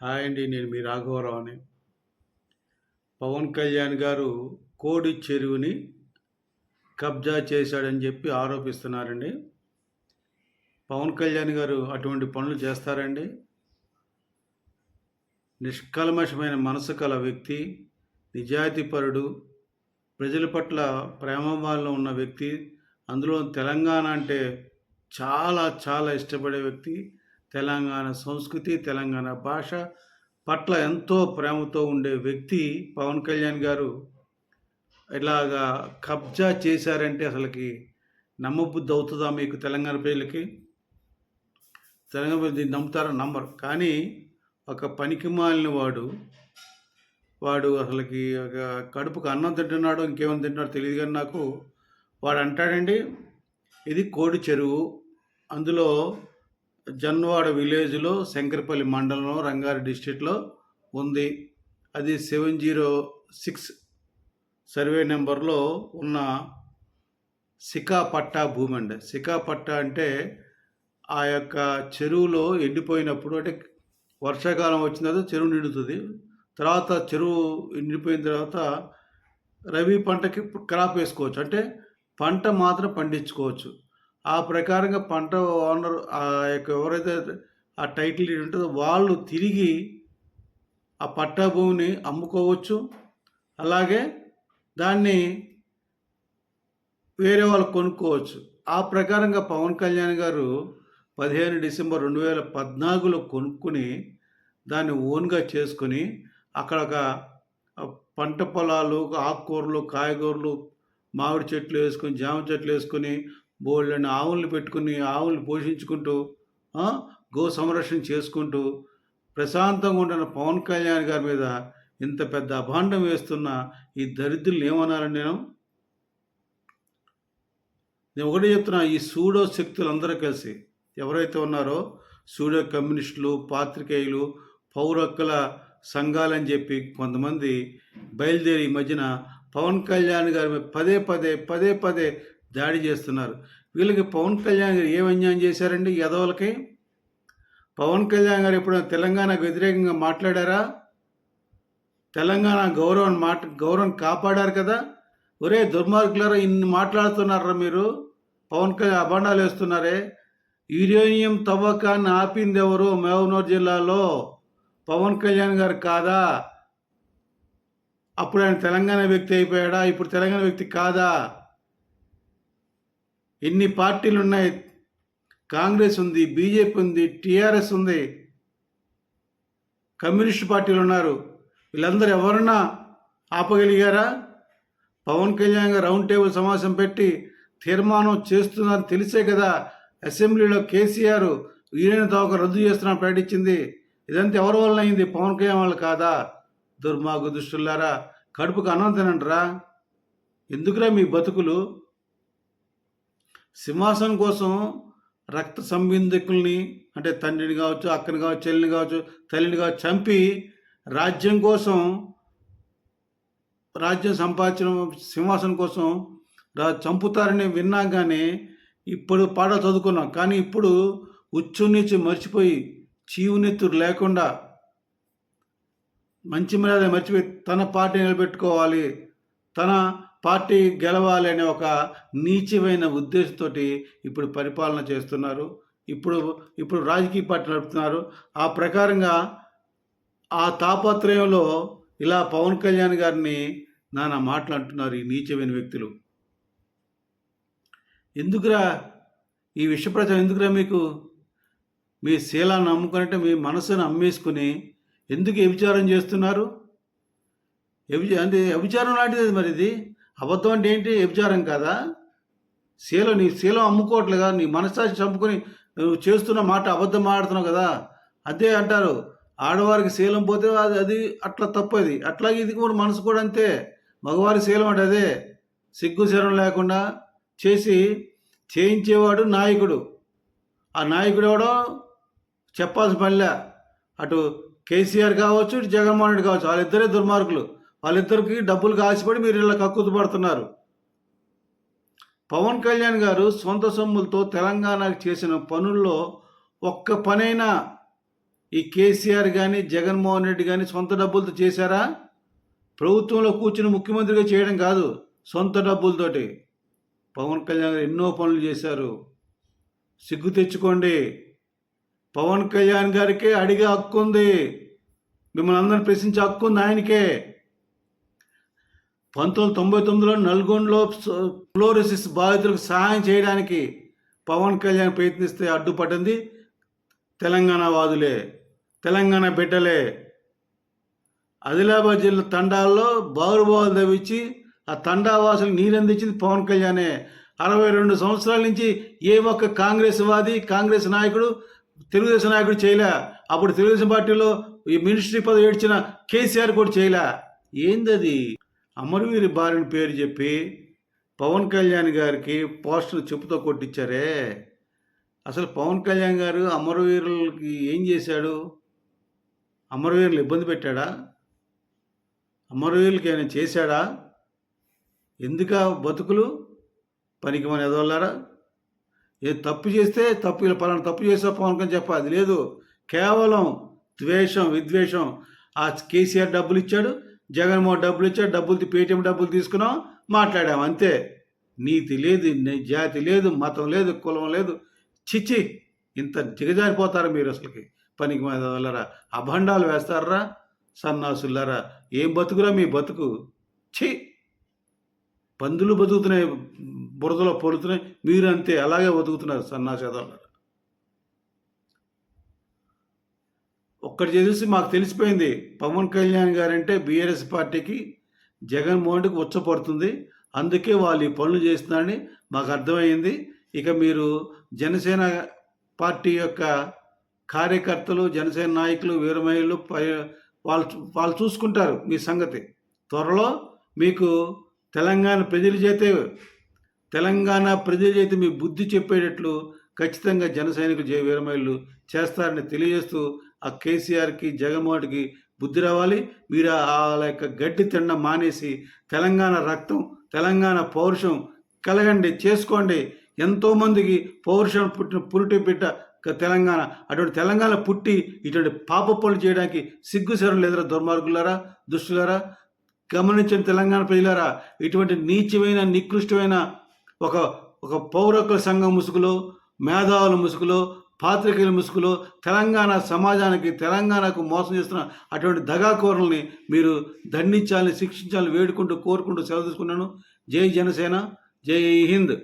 Hi అండి. నేను మీ రాఘవరావుని. పవన్ కళ్యాణ్ గారు కోడి చెరువుని కబ్జా చేశాడని చెప్పి ఆరోపిస్తున్నారండి. పవన్ కళ్యాణ్ గారు అటువంటి పనులు చేస్తారండి? నిష్కల్మషమైన మనసు కల వ్యక్తి, నిజాయితీపరుడు, ప్రజల పట్ల ప్రేమభావం ఉన్న వ్యక్తి, అందులో తెలంగాణ అంటే చాలా చాలా ఇష్టపడే వ్యక్తి, తెలంగాణ సంస్కృతి, తెలంగాణ భాష పట్ల ఎంతో ప్రేమతో ఉండే వ్యక్తి పవన్ కళ్యాణ్ గారు ఇలాగా కబ్జా చేశారంటే అసలుకి నమ్మబుద్ధి అవుతుందా మీకు? తెలంగాణ ప్రజలకి తెలంగాణ ప్రజలు దీన్ని నమ్ముతారా? నమ్మరు. కానీ ఒక పనికి మాలిన వాడు అసలుకి ఒక కడుపుకు అన్నం తింటున్నాడో ఇంకేమైనా తింటున్నాడో తెలియదు, కానీ నాకు వాడు అంటాడండి, ఇది కోడి చెరువు, అందులో జన్వాడ విలేజ్లో శంకరపల్లి మండలంలో రంగారెడ్డి డిస్టిక్లో ఉంది. అది 706 సర్వే నెంబర్లో ఉన్న సికా పట్టా భూమి అండి. సికా పట్టా అంటే ఆ యొక్క చెరువులో ఎండిపోయినప్పుడు, అంటే వర్షాకాలం వచ్చిన తర్వాత చెరువు నిండుతుంది. తర్వాత చెరువు ఎండిపోయిన తర్వాత రబీ పంటకి క్రాప్ వేసుకోవచ్చు, అంటే పంట మాత్రం పండించుకోవచ్చు. ఆ ప్రకారంగా పంట ఓనర్ ఆ యొక్క ఎవరైతే ఆ టైటిల్ ఉంటుందో వాళ్ళు తిరిగి ఆ పట్టా భూమిని అమ్ముకోవచ్చు. అలాగే దాన్ని వేరే వాళ్ళు కొనుక్కోవచ్చు. ఆ ప్రకారంగా పవన్ కళ్యాణ్ గారు 15 డిసెంబర్ 2014లో కొనుక్కుని దాన్ని ఓన్గా చేసుకొని అక్కడ ఒక పంట పొలాలు, ఆకుకూరలు, కాయగూరలు, మామిడి చెట్లు వేసుకొని, జామ చెట్లు వేసుకొని, బోల్డన్ని ఆవులను పెట్టుకుని ఆవులను పోషించుకుంటూ గో సంరక్షణ చేసుకుంటూ ప్రశాంతంగా ఉంటున్న పవన్ కళ్యాణ్ గారి మీద ఇంత పెద్ద అభాండం వేస్తున్న ఈ దరిద్రులు ఏమనాలని నేను ఒకటే చెప్తున్నా, ఈ సూడో శక్తులు అందరూ కలిసి ఎవరైతే ఉన్నారో సూడో కమ్యూనిస్టులు, పాత్రికేయులు, పౌర హక్కుల సంఘాలని చెప్పి కొంతమంది బయలుదేరి ఈ మధ్యన పవన్ కళ్యాణ్ గారి మీద పదే పదే దాడి చేస్తున్నారు. వీళ్ళకి పవన్ కళ్యాణ్ గారు ఏం అన్యాయం చేశారండి? యదవులకి పవన్ కళ్యాణ్ గారు ఎప్పుడైనా తెలంగాణకు వ్యతిరేకంగా మాట్లాడారా? తెలంగాణ గౌరవం కాపాడారు కదా. ఒరే దుర్మార్గులారా, ఇన్ని మాట్లాడుతున్నారా మీరు? పవన్ కళ్యాణ్ అభాండాలు వేస్తున్నారే. యురేనియం తవ్వకాన్ని ఆపింది ఎవరు? మహబూబ్నగర్ జిల్లాలో పవన్ కళ్యాణ్ గారు కాదా? అప్పుడు ఆయన తెలంగాణ వ్యక్తి అయిపోయాడా? ఇప్పుడు తెలంగాణ వ్యక్తి కాదా? ఎన్ని పార్టీలు ఉన్నాయి? కాంగ్రెస్ ఉంది, బీజేపీ ఉంది, టీఆర్ఎస్ ఉంది, కమ్యూనిస్ట్ పార్టీలు ఉన్నారు. వీళ్ళందరూ ఎవరన్నా ఆపగలిగారా? పవన్ కళ్యాణ్ గారు రౌండ్ టేబుల్ సమావేశం పెట్టి తీర్మానం చేస్తున్నారని తెలిసే కదా అసెంబ్లీలో కేసీఆర్ యూనియన్ తవ్వకం రద్దు చేస్తున్నా ప్రకటించింది. ఇదంతా ఎవరి వల్ల అయింది? పవన్ కళ్యాణ్ వాళ్ళు కాదా? దుర్మార్గ దుష్టులారా, కడుపుకు అన్నం తినంటరా? ఎందుకురా మీ బతుకులు? సింహాసనం కోసం రక్త సంబంధికుల్ని, అంటే తండ్రిని కావచ్చు, అక్కని కావచ్చు, చెల్లిని కావచ్చు, తల్లిని కావచ్చు చంపి రాజ్యం కోసం, రాజ్యం సంపాదించడం, సింహాసనం కోసం చంపుతారని విన్నాం. కానీ ఇప్పుడు పాట చదువుకున్నాం, కానీ ఇప్పుడు ఉచ్చునిచ్చి మర్చిపోయి చీవునెత్తురు లేకుండా మంచి మర్యాద మర్చిపోయి తన పార్టీ నిలబెట్టుకోవాలి, తన పార్టీ గెలవాలి అనే ఒక నీచమైన ఉద్దేశంతో ఇప్పుడు పరిపాలన చేస్తున్నారు. ఇప్పుడు రాజకీయ పార్టీ నడుపుతున్నారు. ఆ ప్రకారంగా ఆ తాపత్రయంలో ఇలా పవన్ కళ్యాణ్ గారిని నానా మాట్లాడుతున్నారు ఈ నీచమైన వ్యక్తులు. ఎందుకురా ఈ విషప్రచారం? ఎందుకురా మీకు? మీ శీలాన్ని నమ్ముకున్నట్టే మీ మనసును అమ్మేసుకుని ఎందుకు వ్యభిచారం చేస్తున్నారు? అంటే వ్యభిచారం లాంటిది మరి ఇది. అబద్ధం అంటే ఏంటి? వ్యభిచారం కాదా? నీ శీలం అమ్ముకోవట్లేదా? నీ మనస్సాక్షి చంపుకొని నువ్వు చేస్తున్న మాట అబద్ధం మాట్లాడుతున్నావు కదా. అదే అంటారు, ఆడవారికి శీలం పోతే అది అట్లా తప్పది. అట్లాగే ఇది కూడా మనసు కూడా అంతే. మగవారి శీలం అంటే అదే, సిగ్గు శరం లేకుండా చేయించేవాడు నాయకుడు. ఆ నాయకుడు ఎవడో చెప్పాల్సిన పనిలే. అటు కేసీఆర్ కావచ్చు, ఇటు జగన్మోహన్ రెడ్డి కావచ్చు, వాళ్ళిద్దరే దుర్మార్గులు. వాళ్ళిద్దరికి డబ్బులు కాసిపడి మీరు ఇలా కక్కుతు పడుతున్నారు. పవన్ కళ్యాణ్ గారు సొంత సొమ్ములతో తెలంగాణకు చేసిన పనుల్లో ఒక్క పనైనా ఈ కేసీఆర్ కానీ జగన్మోహన్ రెడ్డి కానీ సొంత డబ్బులతో చేశారా? ప్రభుత్వంలో కూర్చుని ముఖ్యమంత్రిగా చేయడం కాదు, సొంత డబ్బులతోటి. పవన్ కళ్యాణ్ గారు ఎన్నో పనులు చేశారు. సిగ్గు తెచ్చుకోండి. పవన్ కళ్యాణ్ గారికే అడిగే హక్కు ఉంది, మిమ్మల్ని అందరిని ప్రశ్నించే హక్కు ఉంది ఆయనకే. 1999లో నల్గొండలో ఫ్లోరోసిస్ బాధితులకు సహాయం చేయడానికి పవన్ కళ్యాణ్ ప్రయత్నిస్తే అడ్డుపడింది తెలంగాణ వాదులే, తెలంగాణ బిడ్డలే. ఆదిలాబాద్ జిల్లా తండాల్లో బావులు తవ్వించి ఆ తండావాసులు నీరందించింది పవన్ కళ్యాణే. 62 సంవత్సరాల నుంచి ఏ ఒక్క కాంగ్రెస్ వాది, కాంగ్రెస్ నాయకుడు, తెలుగుదేశం నాయకుడు చేయలే. అప్పుడు తెలుగుదేశం పార్టీలో ఈ మినిస్ట్రీ పదవి ఏడ్చిన కేసీఆర్ కూడా చేయలే. ఏందది? అమరవీరి భార్యని పేరు చెప్పి పవన్ కళ్యాణ్ గారికి పోస్టర్ చెప్పుతో కొట్టించారే. అసలు పవన్ కళ్యాణ్ గారు అమరవీరులకి ఏం చేశాడు? అమరవీరులు ఇబ్బంది పెట్టాడా? అమరవీరులకి ఏమైనా చేశాడా? ఎందుక బతుకులు? పనికి మన ఎదవల్లారా. ఏ తప్పు చేస్తే తప్పు, ఇలా పలానా తప్పు చేసా పవన్ కళ్యాణ్ చెప్ప, అది లేదు. కేవలం ద్వేషం, విద్వేషం. ఆ కేసీఆర్ డబ్బులు ఇచ్చాడు, జగన్మోహన్ డబ్బులు ఇచ్చాడు, డబ్బులు పేటీఎం డబ్బులు తీసుకున్నాం, మాట్లాడాం అంతే. నీతి లేదు, జాతి లేదు, మతం లేదు, కులం లేదు. చిచ్చి, ఇంత దిగజారిపోతారా మీరు అసలుకి? పనికి మన ఎదవల్లారా, అభండాలు వేస్తారా సన్నాసులారా. ఏం బతుకురా మీ బతుకు? ఛీ, పందులు బతుకుతున్నాయి, బురదలో పొడుతున్నాయి, మీరు అంతే అలాగే బతుకుతున్నారు సన్నాసేదాలు. ఒక్కటి తెలిసి మాకు తెలిసిపోయింది, పవన్ కళ్యాణ్ గారంటే బీఆర్ఎస్ పార్టీకి, జగన్మోహన్కి ఉచ్చపడుతుంది. అందుకే వాళ్ళు ఈ పనులు చేస్తున్నారని మాకు అర్థమైంది. ఇక మీరు జనసేన పార్టీ యొక్క కార్యకర్తలు, జనసేన నాయకులు, వీరమహిళలు వాళ్ళు చూసుకుంటారు మీ సంగతి. త్వరలో మీకు తెలంగాణ ప్రజల చేతే మీ బుద్ధి చెప్పేటట్లు ఖచ్చితంగా జన సైనికులు, వీరమహిళలు చేస్తారని తెలియజేస్తూ ఆ కేసీఆర్కి, జగన్మోహన్కి బుద్ధి రావాలి. మీరు ఆ యొక్క గడ్డి తినడం మానేసి తెలంగాణ రక్తం, తెలంగాణ పౌరుషం కలగండి, చేసుకోండి. ఎంతోమందికి పౌరుషం పుట్టిన పురిటి బిడ్డ తెలంగాణ. అటువంటి తెలంగాణ పుట్టి ఇటువంటి పాప పనులు చేయడానికి సిగ్గుశరం లేదరా దుర్మార్గులారా, దుష్టులారా. గమనించిన తెలంగాణ ప్రజలారా, ఇటువంటి నీచమైన, నికృష్టమైన ఒక పౌరకుల సంఘం ముసుగులో, మేధావుల ముసుగులో, పాత్రికేయుల ముసుగులో తెలంగాణ సమాజానికి, తెలంగాణకు మోసం చేస్తున్న అటువంటి దగాకోరుల్ని మీరు దండించాలని, శిక్షించాలని వేడుకుంటూ, కోరుకుంటూ సెలవు తీసుకున్నాను. జై జనసేన, జై హింద్.